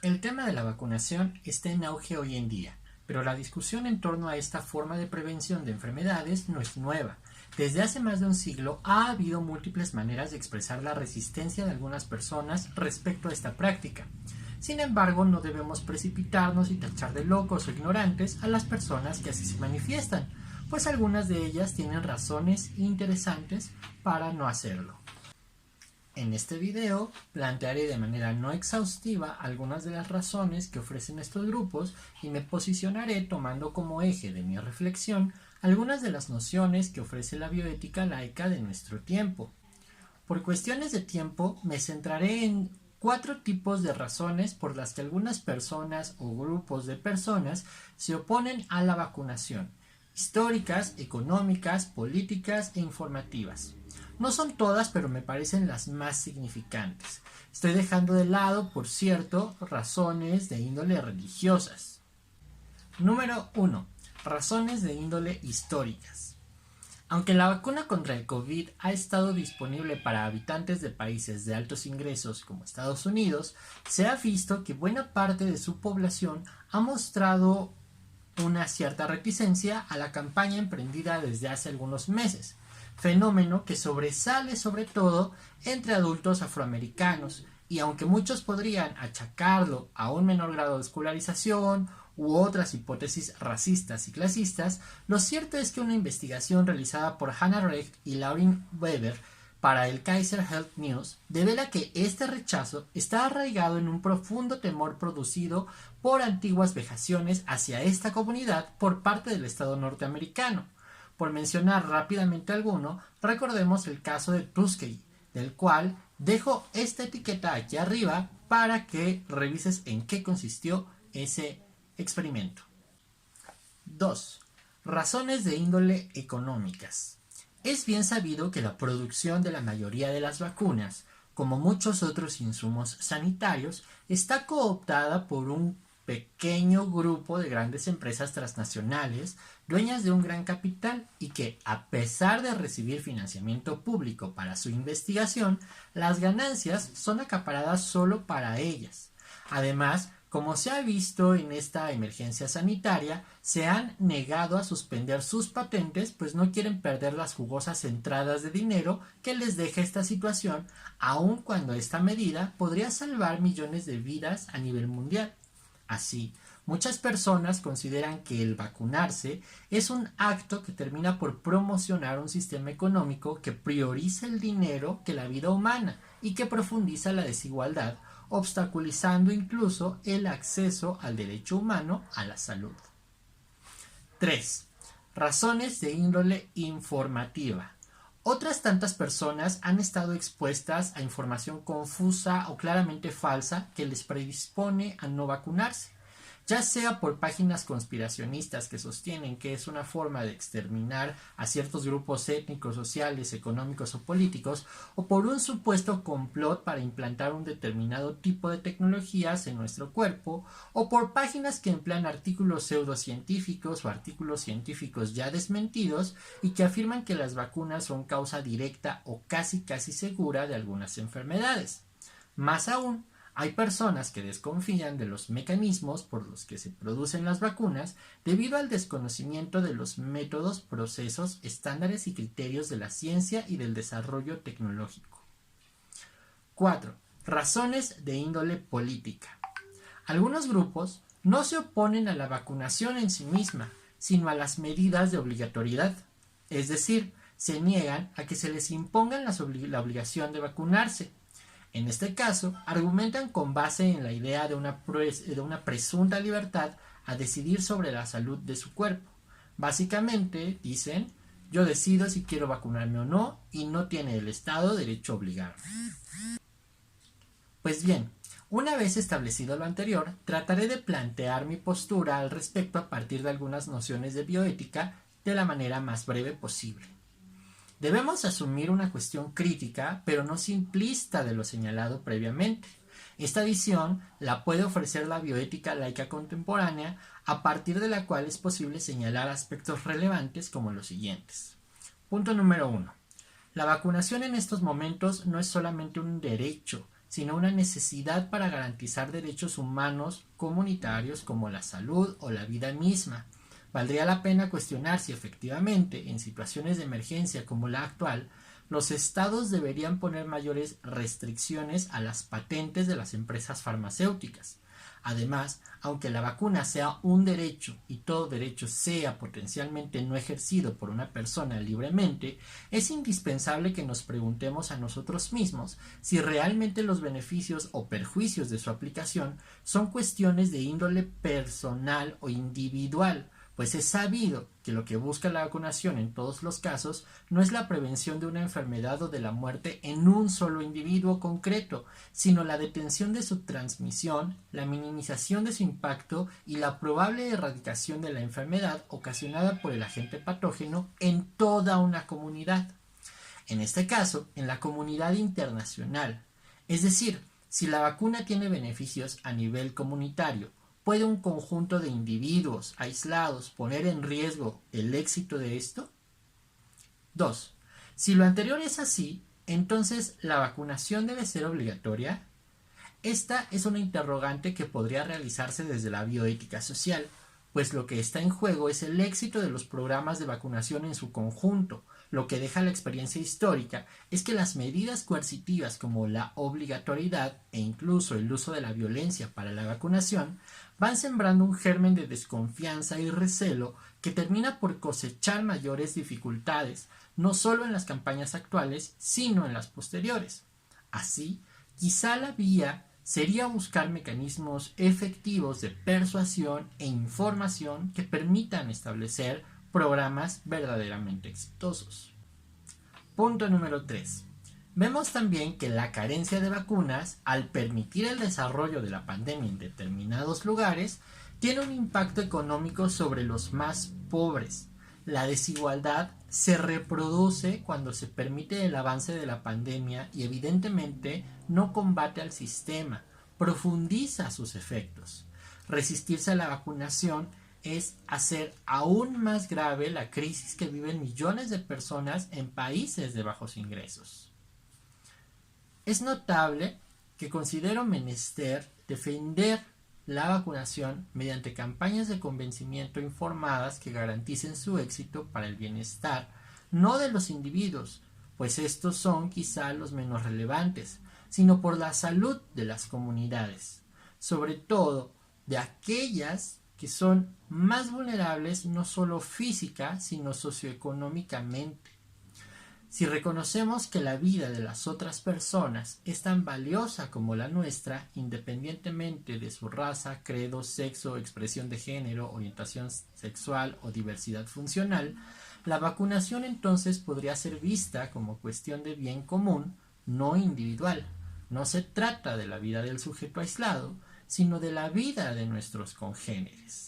El tema de la vacunación está en auge hoy en día, pero la discusión en torno a esta forma de prevención de enfermedades no es nueva. Desde hace más de un siglo ha habido múltiples maneras de expresar la resistencia de algunas personas respecto a esta práctica. Sin embargo, no debemos precipitarnos y tachar de locos o ignorantes a las personas que así se manifiestan, pues algunas de ellas tienen razones interesantes para no hacerlo. En este video plantearé de manera no exhaustiva algunas de las razones que ofrecen estos grupos y me posicionaré tomando como eje de mi reflexión algunas de las nociones que ofrece la bioética laica de nuestro tiempo. Por cuestiones de tiempo me centraré en 4 tipos de razones por las que algunas personas o grupos de personas se oponen a la vacunación: históricas, económicas, políticas e informativas. No son todas, pero me parecen las más significantes. Estoy dejando de lado, por cierto, razones de índole religiosas. Número 1. Razones de índole históricas. Aunque la vacuna contra el COVID ha estado disponible para habitantes de países de altos ingresos como Estados Unidos, se ha visto que buena parte de su población ha mostrado una cierta reticencia a la campaña emprendida desde hace algunos meses, fenómeno que sobresale sobre todo entre adultos afroamericanos, y aunque muchos podrían achacarlo a un menor grado de escolarización u otras hipótesis racistas y clasistas, lo cierto es que una investigación realizada por Hannah Recht y Lauren Weber para el Kaiser Health News devela que este rechazo está arraigado en un profundo temor producido por antiguas vejaciones hacia esta comunidad por parte del Estado norteamericano. Por mencionar rápidamente alguno, recordemos el caso de Tuskegee, del cual dejo esta etiqueta aquí arriba para que revises en qué consistió ese experimento. 2. Razones de índole económicas. Es bien sabido que la producción de la mayoría de las vacunas, como muchos otros insumos sanitarios, está cooptada por un pequeño grupo de grandes empresas transnacionales dueñas de un gran capital y que, a pesar de recibir financiamiento público para su investigación, las ganancias son acaparadas solo para ellas. Además, como se ha visto en esta emergencia sanitaria, se han negado a suspender sus patentes, pues no quieren perder las jugosas entradas de dinero que les deja esta situación, aun cuando esta medida podría salvar millones de vidas a nivel mundial. Así, muchas personas consideran que el vacunarse es un acto que termina por promocionar un sistema económico que prioriza el dinero que la vida humana y que profundiza la desigualdad, obstaculizando incluso el acceso al derecho humano a la salud. 3. Razones de índole informativa. Otras tantas personas han estado expuestas a información confusa o claramente falsa que les predispone a no vacunarse, ya sea por páginas conspiracionistas que sostienen que es una forma de exterminar a ciertos grupos étnicos, sociales, económicos o políticos, o por un supuesto complot para implantar un determinado tipo de tecnologías en nuestro cuerpo, o por páginas que emplean artículos pseudocientíficos o artículos científicos ya desmentidos y que afirman que las vacunas son causa directa o casi segura de algunas enfermedades. Más aún, hay personas que desconfían de los mecanismos por los que se producen las vacunas debido al desconocimiento de los métodos, procesos, estándares y criterios de la ciencia y del desarrollo tecnológico. 4. Razones de índole política. Algunos grupos no se oponen a la vacunación en sí misma, sino a las medidas de obligatoriedad, es decir, se niegan a que se les impongan la obligación de vacunarse. En este caso, argumentan con base en la idea de una presunta libertad a decidir sobre la salud de su cuerpo. Básicamente, dicen, yo decido si quiero vacunarme o no, y no tiene el Estado derecho a obligarme. Pues bien, una vez establecido lo anterior, trataré de plantear mi postura al respecto a partir de algunas nociones de bioética de la manera más breve posible. Debemos asumir una cuestión crítica, pero no simplista de lo señalado previamente. Esta visión la puede ofrecer la bioética laica contemporánea, a partir de la cual es posible señalar aspectos relevantes como los siguientes. Punto número 1. La vacunación en estos momentos no es solamente un derecho, sino una necesidad para garantizar derechos humanos comunitarios como la salud o la vida misma. Valdría la pena cuestionar si efectivamente, en situaciones de emergencia como la actual, los estados deberían poner mayores restricciones a las patentes de las empresas farmacéuticas. Además, aunque la vacuna sea un derecho y todo derecho sea potencialmente no ejercido por una persona libremente, es indispensable que nos preguntemos a nosotros mismos si realmente los beneficios o perjuicios de su aplicación son cuestiones de índole personal o individual, pues es sabido que lo que busca la vacunación en todos los casos no es la prevención de una enfermedad o de la muerte en un solo individuo concreto, sino la detención de su transmisión, la minimización de su impacto y la probable erradicación de la enfermedad ocasionada por el agente patógeno en toda una comunidad. En este caso, en la comunidad internacional. Es decir, si la vacuna tiene beneficios a nivel comunitario, ¿puede un conjunto de individuos aislados poner en riesgo el éxito de esto? 2. Si lo anterior es así, entonces ¿la vacunación debe ser obligatoria? Esta es una interrogante que podría realizarse desde la bioética social, pues lo que está en juego es el éxito de los programas de vacunación en su conjunto. Lo que deja la experiencia histórica es que las medidas coercitivas como la obligatoriedad e incluso el uso de la violencia para la vacunación van sembrando un germen de desconfianza y recelo que termina por cosechar mayores dificultades, no solo en las campañas actuales, sino en las posteriores. Así, quizá la vía sería buscar mecanismos efectivos de persuasión e información que permitan establecer programas verdaderamente exitosos. Punto número 3. Vemos también que la carencia de vacunas, al permitir el desarrollo de la pandemia en determinados lugares, tiene un impacto económico sobre los más pobres. La desigualdad se reproduce cuando se permite el avance de la pandemia y evidentemente no combate al sistema, profundiza sus efectos. Resistirse a la vacunación es hacer aún más grave la crisis que viven millones de personas en países de bajos ingresos. Es notable que considero menester defender la vacunación mediante campañas de convencimiento informadas que garanticen su éxito para el bienestar, no de los individuos, pues estos son quizá los menos relevantes, sino por la salud de las comunidades, sobre todo de aquellas que son más vulnerables no solo física, sino socioeconómicamente. Si reconocemos que la vida de las otras personas es tan valiosa como la nuestra, independientemente de su raza, credo, sexo, expresión de género, orientación sexual o diversidad funcional, la vacunación entonces podría ser vista como cuestión de bien común, no individual. No se trata de la vida del sujeto aislado, sino de la vida de nuestros congéneres.